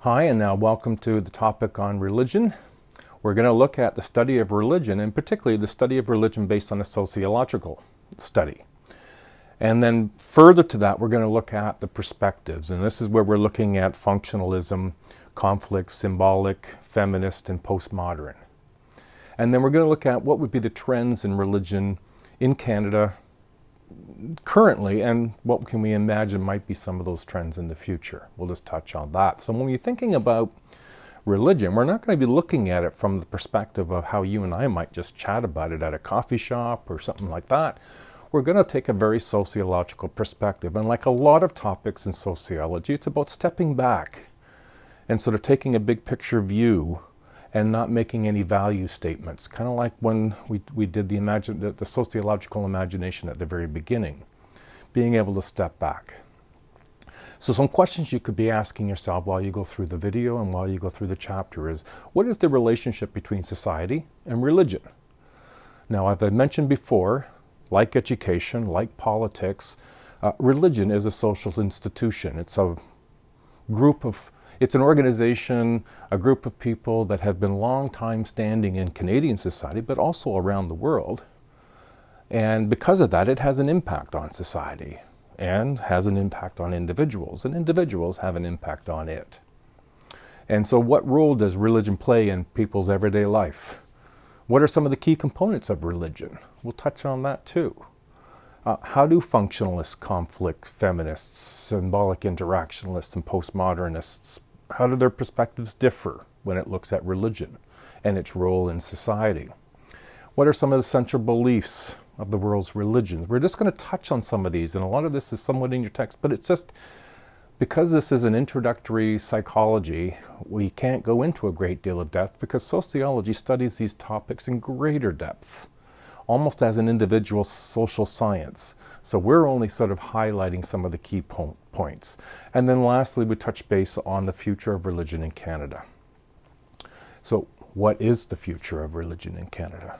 Hi, and welcome to the topic on religion. We're going to look at the study of religion, and particularly the study of religion based on a sociological study. And then further to that, we're going to look at the perspectives, and this is where we're looking at functionalism, conflict, symbolic, feminist, and postmodern. And then we're going to look at what would be the trends in religion in Canada currently, and what can we imagine might be some of those trends in the future. We'll just touch on that. So when you're thinking about religion, we're not going to be looking at it from the perspective of how you and I might just chat about it at a coffee shop or something like that. We're going to take a very sociological perspective, and like a lot of topics in sociology, it's about stepping back and sort of taking a big picture view and not making any value statements, kind of like when we did the sociological imagination at the very beginning, being able to step back. So some questions you could be asking yourself while you go through the video and while you go through the chapter is, what is the relationship between society and religion? Now, as I mentioned before, like education, like politics, religion is a social institution. It's an organization, a group of people that have been long time standing in Canadian society, but also around the world. And because of that, it has an impact on society and has an impact on individuals, and individuals have an impact on it. And so what role does religion play in people's everyday life? What are some of the key components of religion? We'll touch on that too. How do functionalists, conflict, feminists, symbolic interactionalists, and postmodernists, how do their perspectives differ when it looks at religion and its role in society? What are some of the central beliefs of the world's religions? We're just going to touch on some of these, and a lot of this is somewhat in your text, but it's just, because this is an introductory psychology, we can't go into a great deal of depth because sociology studies these topics in greater depth, almost as an individual social science. So we're only sort of highlighting some of the key points. And then lastly, we touch base on the future of religion in Canada. So what is the future of religion in Canada?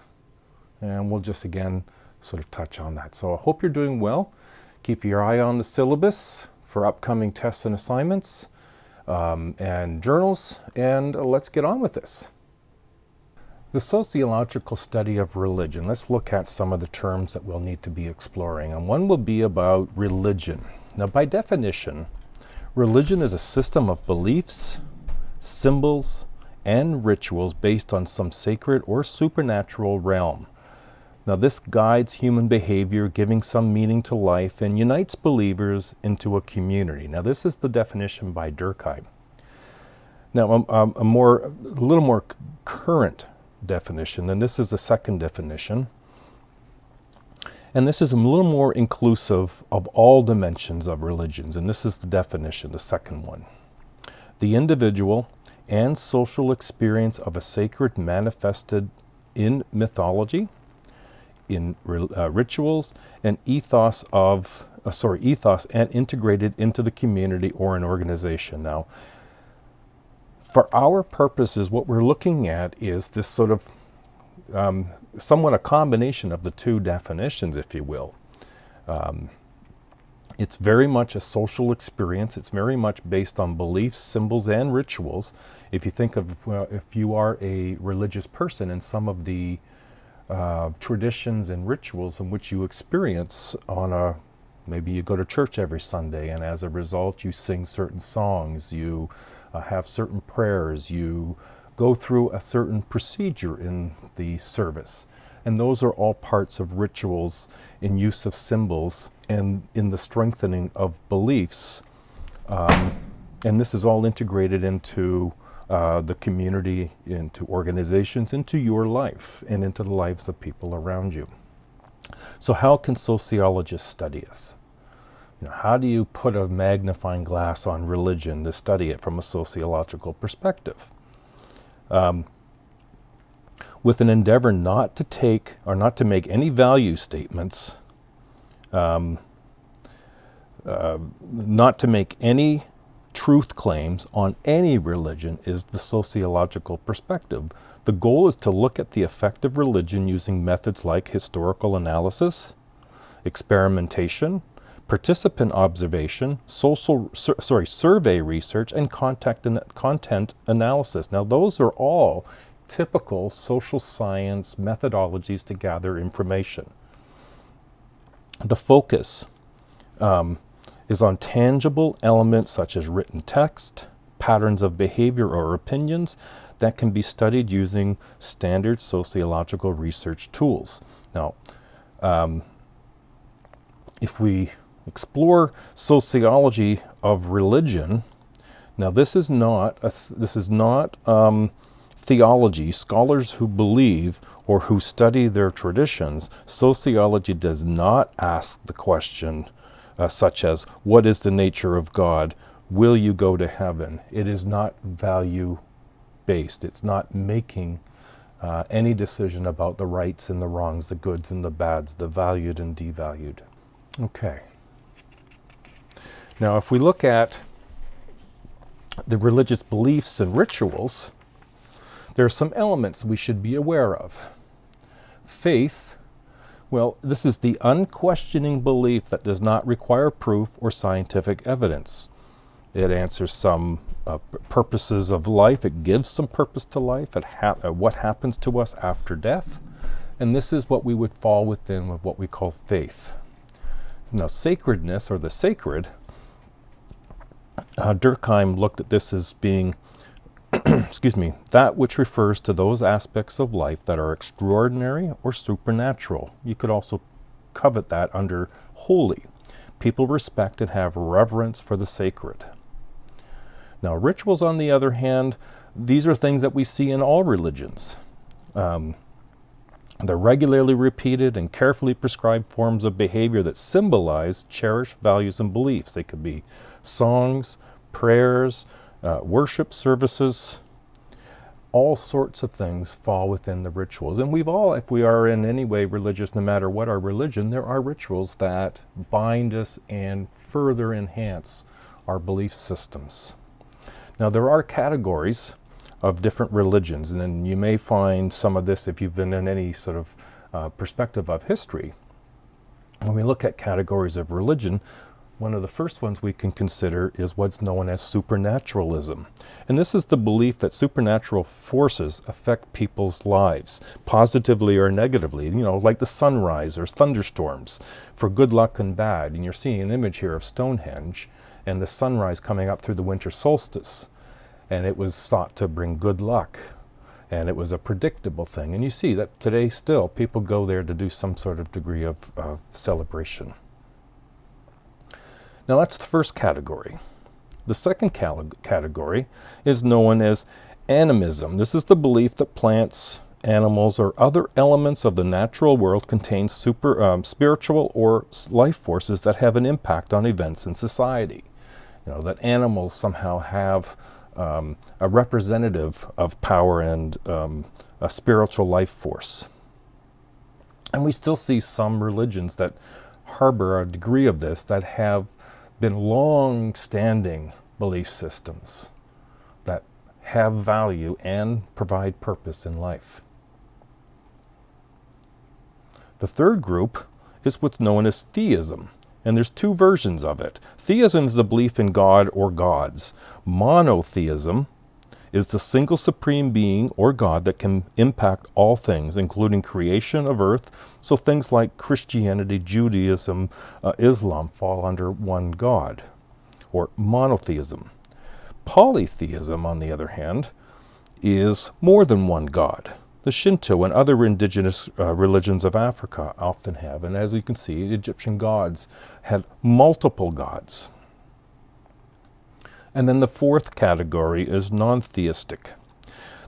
And we'll just again sort of touch on that. So I hope you're doing well. Keep your eye on the syllabus for upcoming tests and assignments and journals, and let's get on with this. The sociological study of religion. Let's look at some of the terms that we'll need to be exploring, and one will be about religion. Now, by definition, religion is a system of beliefs, symbols, and rituals based on some sacred or supernatural realm. Now, this guides human behavior, giving some meaning to life, and unites believers into a community. Now, this is the definition by Durkheim. Now, a little more current definition, and this is the second definition, and this is a little more inclusive of all dimensions of religions, and this is the definition, the second one. The individual and social experience of a sacred manifested in mythology, in rituals, and ethos and integrated into the community or an organization. Now, for our purposes, what we're looking at is this sort of somewhat a combination of the two definitions, if you will. It's very much a social experience. It's very much based on beliefs, symbols, and rituals. If you think of, if you are a religious person, and some of the traditions and rituals in which you experience maybe you go to church every Sunday, and as a result you sing certain songs, you have certain prayers, you go through a certain procedure in the service. And those are all parts of rituals in use of symbols and in the strengthening of beliefs. And this is all integrated into the community, into organizations, into your life, and into the lives of people around you. So how can sociologists study us? How do you put a magnifying glass on religion to study it from a sociological perspective? With an endeavor not to make any value statements, not to make any truth claims on any religion is the sociological perspective. The goal is to look at the effect of religion using methods like historical analysis, experimentation, participant observation, survey research, and content analysis. Now, those are all typical social science methodologies to gather information. The focus is on tangible elements such as written text, patterns of behavior or opinions that can be studied using standard sociological research tools. Now, if we explore sociology of religion, now this is not theology. Scholars who believe or who study their traditions, sociology does not ask the question such as, what is the nature of God? Will you go to heaven? It is not value-based. It's not making any decision about the rights and the wrongs, the goods and the bads, the valued and devalued. Okay. Now, if we look at the religious beliefs and rituals, there are some elements we should be aware of. Faith, well, this is the unquestioning belief that does not require proof or scientific evidence. It answers some purposes of life. It gives some purpose to life, what happens to us after death. And this is what we would fall within with what we call faith. Now, sacredness, or the sacred, Durkheim looked at this as being that which refers to those aspects of life that are extraordinary or supernatural. You could also covet that under holy. People respect and have reverence for the sacred. Now, rituals, on the other hand, these are things that we see in all religions. They're regularly repeated and carefully prescribed forms of behavior that symbolize cherished values and beliefs. They could be songs, prayers, worship services. All sorts of things fall within the rituals. And we've all, if we are in any way religious, no matter what our religion, there are rituals that bind us and further enhance our belief systems. Now, there are categories of different religions, and then you may find some of this if you've been in any sort of perspective of history. When we look at categories of religion, one of the first ones we can consider is what's known as supernaturalism. And this is the belief that supernatural forces affect people's lives, positively or negatively, like the sunrise or thunderstorms, for good luck and bad. And you're seeing an image here of Stonehenge and the sunrise coming up through the winter solstice. And it was thought to bring good luck. And it was a predictable thing. And you see that today still people go there to do some sort of degree of celebration. Now, that's the first category. The second category is known as animism. This is the belief that plants, animals, or other elements of the natural world contain spiritual or life forces that have an impact on events in society. That animals somehow have a representative of power and a spiritual life force. And we still see some religions that harbor a degree of this, that have been long-standing belief systems that have value and provide purpose in life. The third group is what's known as theism, and there's two versions of it. Theism is the belief in God or gods. Monotheism is the single supreme being or God that can impact all things, including creation of earth. So things like Christianity, Judaism, Islam fall under one God, or monotheism. Polytheism, on the other hand, is more than one God. The Shinto and other indigenous religions of Africa often have, and as you can see, Egyptian gods had multiple gods. And then the fourth category is non-theistic.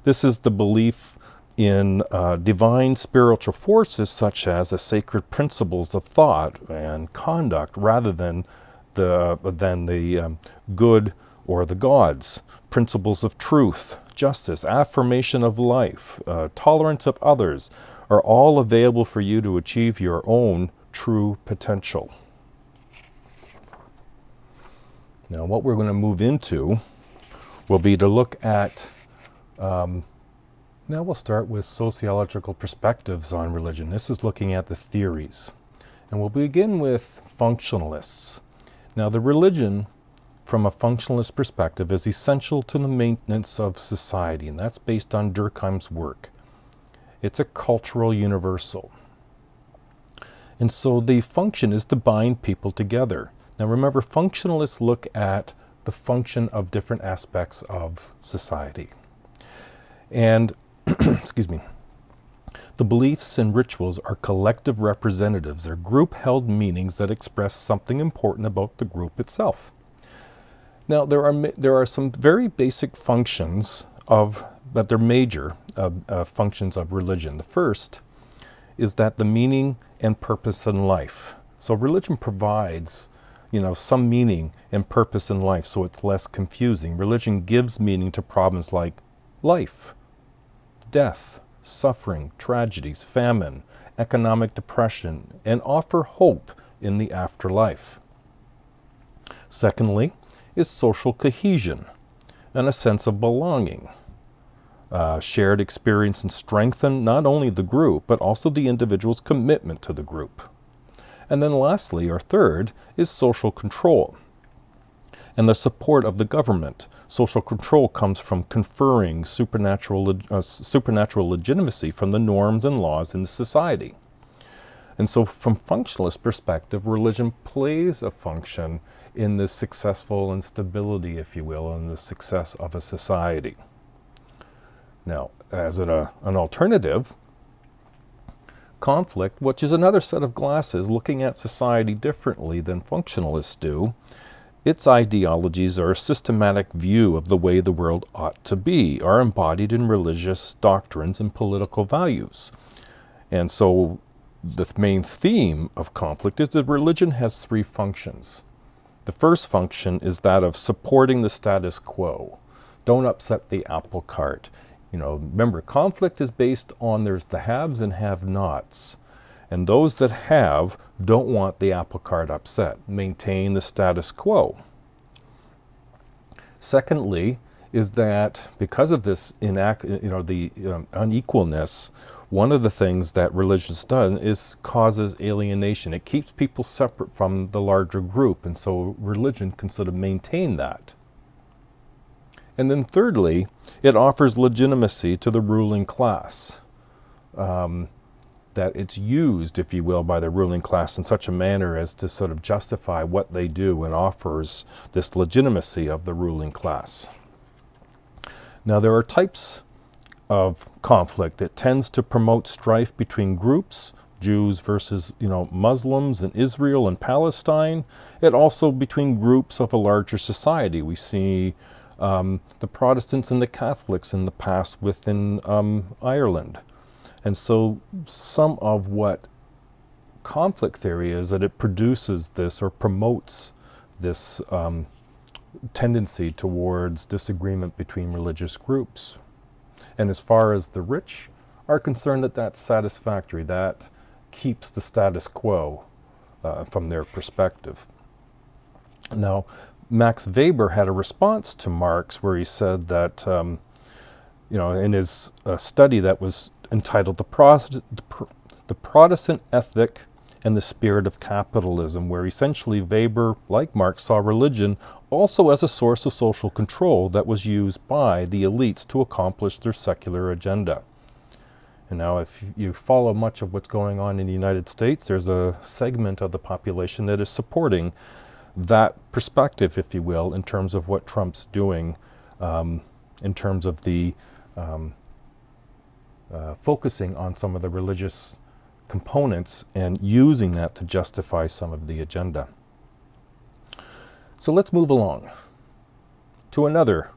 This is the belief in divine spiritual forces such as the sacred principles of thought and conduct rather than the good or the gods, principles of truth, justice, affirmation of life, tolerance of others are all available for you to achieve your own true potential. Now, what we're going to move into will be to look at, now we'll start with sociological perspectives on religion. This is looking at the theories. And we'll begin with functionalists. Now, the religion, from a functionalist perspective, is essential to the maintenance of society, and that's based on Durkheim's work. It's a cultural universal. And so the function is to bind people together. Now remember, functionalists look at the function of different aspects of society. And, excuse me, the beliefs and rituals are collective representatives. They're group-held meanings that express something important about the group itself. Now, there are some very basic functions but they're major functions of religion. The first is that the meaning and purpose in life. So religion provides, some meaning and purpose in life, so it's less confusing. Religion gives meaning to problems like life, death, suffering, tragedies, famine, economic depression, and offer hope in the afterlife. Secondly, is social cohesion and a sense of belonging. Shared experience and strengthen not only the group, but also the individual's commitment to the group. And then lastly, or third, is social control and the support of the government. Social control comes from conferring supernatural legitimacy from the norms and laws in the society. And so from functionalist perspective, religion plays a function in the successful and stability, if you will, in the success of a society. Now, as an alternative, conflict, which is another set of glasses looking at society differently than functionalists do, its ideologies are a systematic view of the way the world ought to be, are embodied in religious doctrines and political values. And so the main theme of conflict is that religion has three functions. The first function is that of supporting the status quo. Don't upset the apple cart. Remember, conflict is based on there's the haves and have-nots. And those that have don't want the apple cart upset. Maintain the status quo. Secondly, is that because of this unequalness, one of the things that religion's done is causes alienation. It keeps people separate from the larger group, and so religion can sort of maintain that. And then thirdly, it offers legitimacy to the ruling class. That it's used, if you will, by the ruling class in such a manner as to sort of justify what they do and offers this legitimacy of the ruling class. Now there are types of conflict. It tends to promote strife between groups, Jews versus Muslims in Israel and Palestine. It also between groups of a larger society. We see the Protestants and the Catholics in the past within Ireland. And so some of what conflict theory is that it produces this or promotes this tendency towards disagreement between religious groups. And as far as the rich are concerned, that's satisfactory. That keeps the status quo from their perspective. Now, Max Weber had a response to Marx where he said that, in his study that was entitled The Protestant Ethic and the Spirit of Capitalism, where essentially Weber, like Marx, saw religion also as a source of social control that was used by the elites to accomplish their secular agenda. And now if you follow much of what's going on in the United States, there's a segment of the population that is supporting that perspective, if you will, in terms of what Trump's doing, in terms of the focusing on some of the religious components and using that to justify some of the agenda. So let's move along to another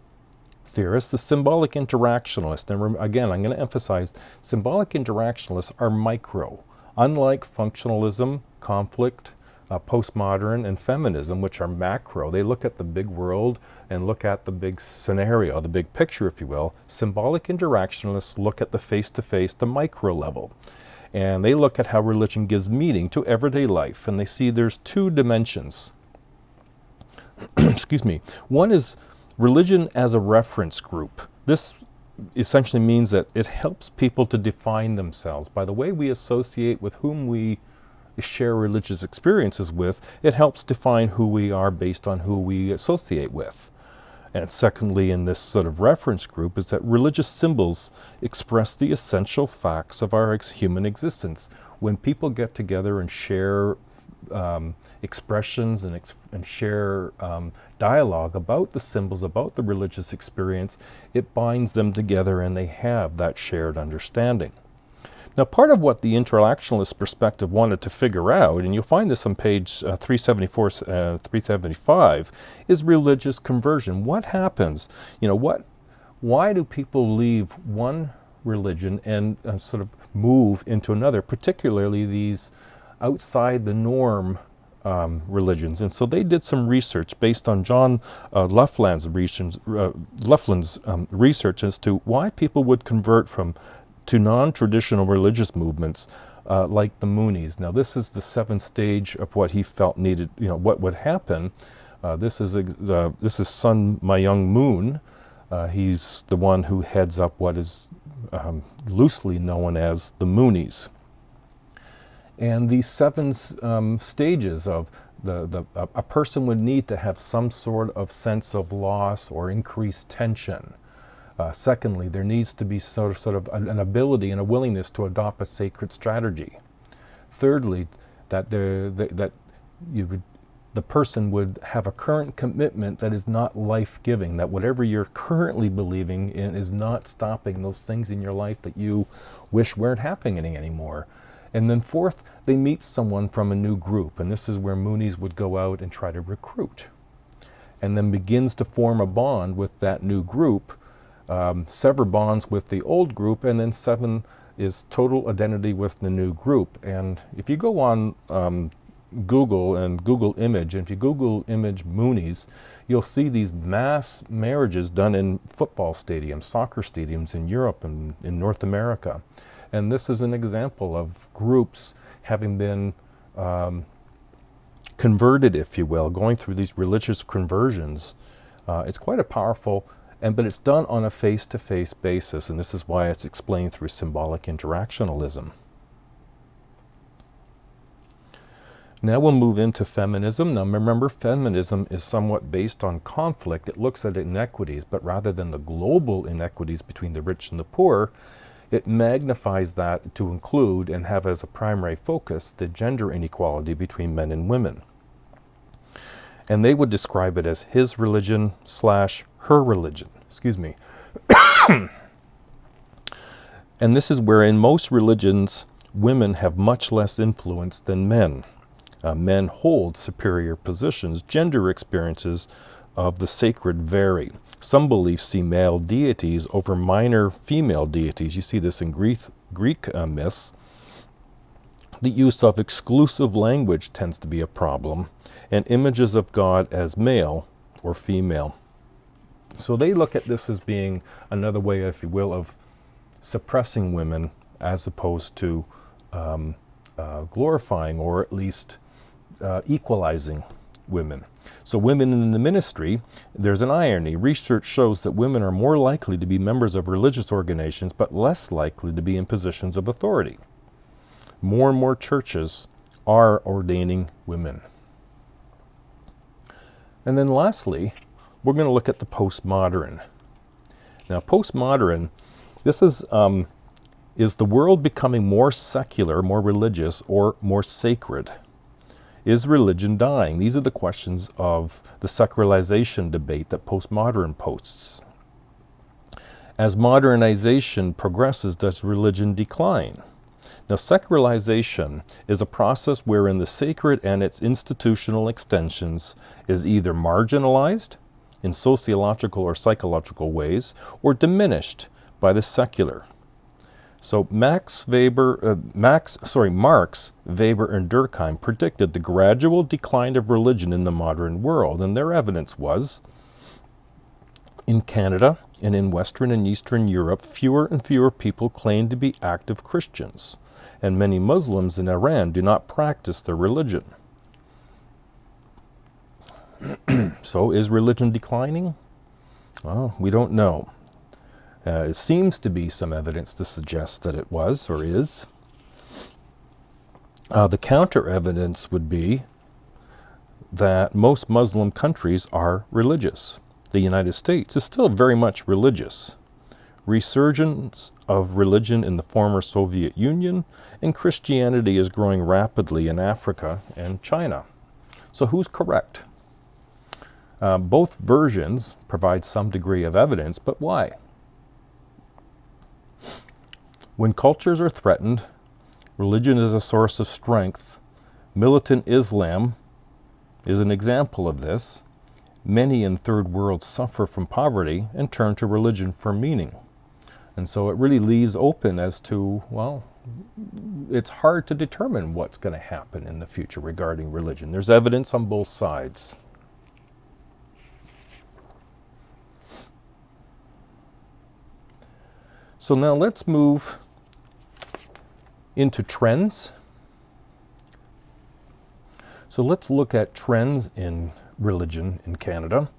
theorist, the symbolic interactionalist. And again, I'm going to emphasize symbolic interactionalists are micro, unlike functionalism, conflict, postmodern, and feminism, which are macro. They look at the big world and look at the big scenario, the big picture, if you will. Symbolic interactionalists look at the face-to-face, the micro level. And they look at how religion gives meaning to everyday life. And they see there's two dimensions. Excuse me. One is religion as a reference group. This essentially means that it helps people to define themselves by the way we associate with whom we share religious experiences with, it helps define who we are based on who we associate with. And secondly, in this sort of reference group, is that religious symbols express the essential facts of our human existence. When people get together and share expressions and share dialogue about the symbols, about the religious experience, it binds them together and they have that shared understanding. Now, part of what the interactionalist perspective wanted to figure out, and you'll find this on page 374, 375, is religious conversion. What happens? Why do people leave one religion and sort of move into another, particularly these outside the norm religions? And so they did some research based on John Lufland's research as to why people would convert to non-traditional religious movements like the Moonies. Now, this is the seventh stage of what he felt needed. What would happen. This is Sun Myung Moon. He's the one who heads up what is loosely known as the Moonies. And these seven stages of a person would need to have some sort of sense of loss or increased tension. Secondly, there needs to be sort of an ability and a willingness to adopt a sacred strategy. Thirdly, that the person would have a current commitment that is not life-giving, that whatever you're currently believing in is not stopping those things in your life that you wish weren't happening anymore. And then fourth, they meet someone from a new group, and this is where Moonies would go out and try to recruit, and then begins to form a bond with that new group, sever bonds with the old group, and then 7 is total identity with the new group. And if you go on Google and Google image, and if you Google image Moonies, you'll see these mass marriages done in football stadiums, soccer stadiums in Europe and in North America. And this is an example of groups having been converted, if you will, going through these religious conversions. It's quite a powerful, but it's done on a face-to-face basis, and this is why it's explained through symbolic interactionalism. Now we'll move into feminism. Now remember, feminism is somewhat based on conflict. It looks at inequities, but rather than the global inequities between the rich and the poor, it magnifies that to include and have as a primary focus the gender inequality between men and women. And they would describe it as his religion / her religion. Excuse me. And this is where in most religions, women have much less influence than men. Men hold superior positions. Gender experiences of the sacred vary. Some beliefs see male deities over minor female deities. You see this in Greek myths. The use of exclusive language tends to be a problem, and images of God as male or female. So they look at this as being another way, if you will, of suppressing women as opposed to glorifying or at least equalizing women. So women in the ministry, there's an irony. Research shows that women are more likely to be members of religious organizations, but less likely to be in positions of authority. More and more churches are ordaining women. And then lastly, we're going to look at the postmodern. Now, postmodern, this is the world becoming more secular, more religious, or more sacred? Is religion dying? These are the questions of the secularization debate that postmodern posts. As modernization progresses, does religion decline? Now, secularization is a process wherein the sacred and its institutional extensions is either marginalized in sociological or psychological ways or diminished by the secular. So Marx, Weber, and Durkheim predicted the gradual decline of religion in the modern world, and their evidence was, in Canada and in Western and Eastern Europe, fewer and fewer people claim to be active Christians, and many Muslims in Iran do not practice their religion. So is religion declining? Well, we don't know. It seems to be some evidence to suggest that it was or is. The counter evidence would be that most Muslim countries are religious. The United States is still very much religious. Resurgence of religion in the former Soviet Union, and Christianity is growing rapidly in Africa and China. So who's correct? Both versions provide some degree of evidence, but why? When cultures are threatened, religion is a source of strength. Militant Islam is an example of this. Many in third world suffer from poverty and turn to religion for meaning. And so it really leaves open as to, well, it's hard to determine what's going to happen in the future regarding religion. There's evidence on both sides. So now let's move into trends. So let's look at trends in religion in Canada.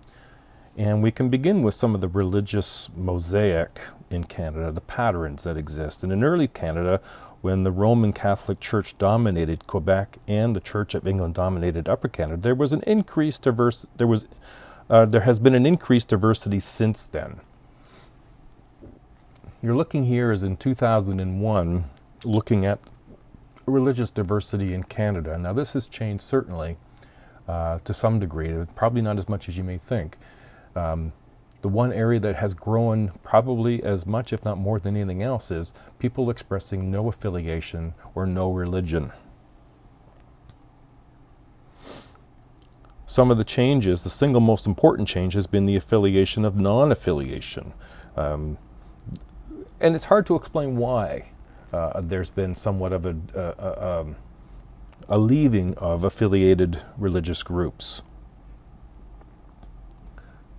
And we can begin with some of the religious mosaic in Canada, the patterns that exist. And in early Canada, when the Roman Catholic Church dominated Quebec and the Church of England dominated Upper Canada, there was an increased there has been an increased diversity since then. You're looking here as in 2001, looking at religious diversity in Canada. Now this has changed certainly to some degree, probably not as much as you may think. The one area that has grown probably as much, if not more than anything else, is people expressing no affiliation or no religion. Some of the changes, the single most important change has been the affiliation of non-affiliation. And it's hard to explain why there's been somewhat of a leaving of affiliated religious groups.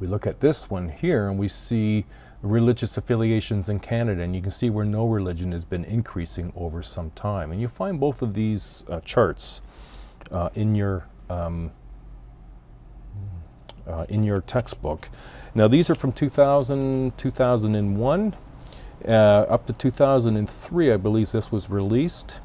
We look at this one here and we see religious affiliations in Canada, and you can see where no religion has been increasing over some time. And you find both of these charts in your textbook. Now these are from 2000, 2001, up to 2003, I believe this was released.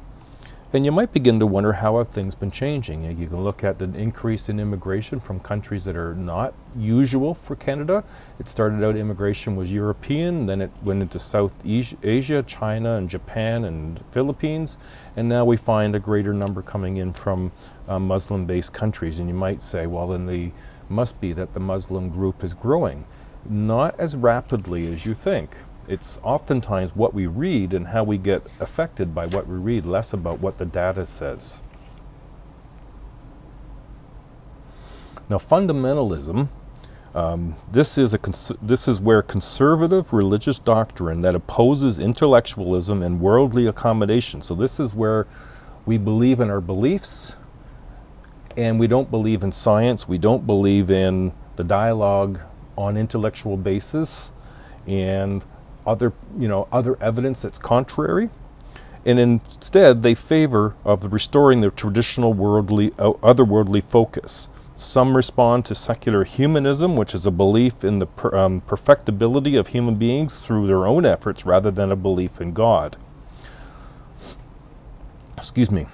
And you might begin to wonder, how have things been changing? You can look at the increase in immigration from countries that are not usual for Canada. It started out, immigration was European, then it went into South Asia, China and Japan and Philippines, and now we find a greater number coming in from Muslim-based countries. And you might say, well, then must be that the Muslim group is growing. Not as rapidly as you think. It's oftentimes what we read and how we get affected by what we read, less about what the data says. Now, fundamentalism, this is where conservative religious doctrine that opposes intellectualism and worldly accommodation. So this is where we believe in our beliefs, and we don't believe in science. We don't believe in the dialogue on intellectual basis and other evidence that's contrary, and instead they favor of restoring their traditional otherworldly focus. Some respond to secular humanism, which is a belief in the perfectibility of human beings through their own efforts rather than a belief in God. Excuse me.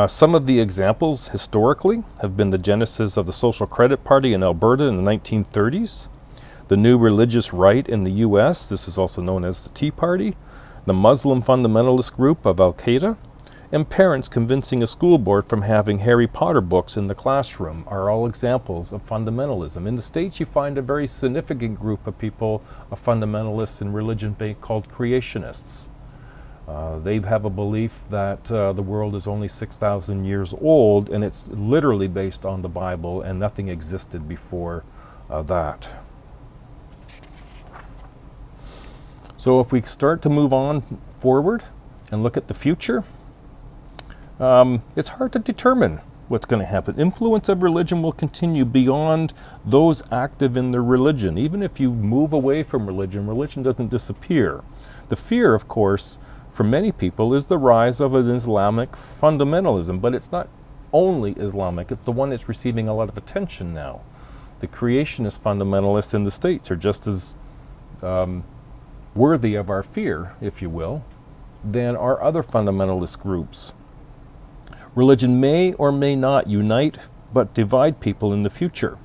Some of the examples historically have been the genesis of the Social Credit Party in Alberta in the 1930s, the New Religious Right in the US, this is also known as the Tea Party, the Muslim fundamentalist group of Al-Qaeda, and parents convincing a school board from having Harry Potter books in the classroom are all examples of fundamentalism. In the States, you find a very significant group of people, of fundamentalists in religion called creationists. They have a belief that the world is only 6,000 years old, and it's literally based on the Bible, and nothing existed before that. So if we start to move on forward and look at the future, it's hard to determine what's going to happen. Influence of religion will continue beyond those active in their religion. Even if you move away from religion, religion doesn't disappear. The fear, of course, for many people is the rise of an Islamic fundamentalism, but it's not only Islamic, it's the one that's receiving a lot of attention now. The creationist fundamentalists in the States are just as worthy of our fear, if you will, than are other fundamentalist groups. Religion may or may not unite, but divide people in the future.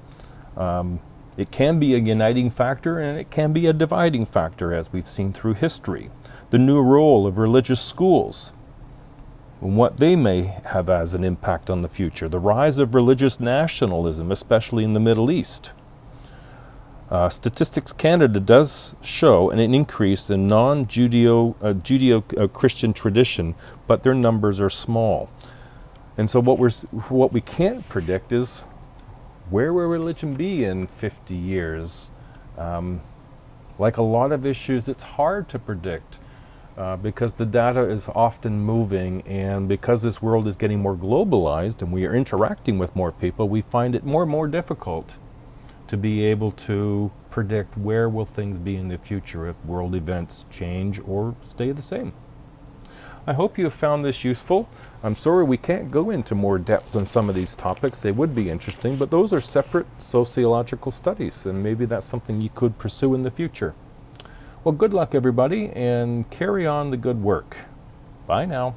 It can be a uniting factor and it can be a dividing factor, as we've seen through history. The new role of religious schools, and what they may have as an impact on the future. The rise of religious nationalism, especially in the Middle East. Statistics Canada does show an increase in Judeo-Christian tradition, but their numbers are small. And so what we can't predict is, where will religion be in 50 years? Like a lot of issues, it's hard to predict because the data is often moving, and because this world is getting more globalized and we are interacting with more people, we find it more and more difficult to be able to predict where will things be in the future if world events change or stay the same. I hope you have found this useful. I'm sorry we can't go into more depth on some of these topics. They would be interesting, but those are separate sociological studies, and maybe that's something you could pursue in the future. Well, good luck everybody, and carry on the good work. Bye now.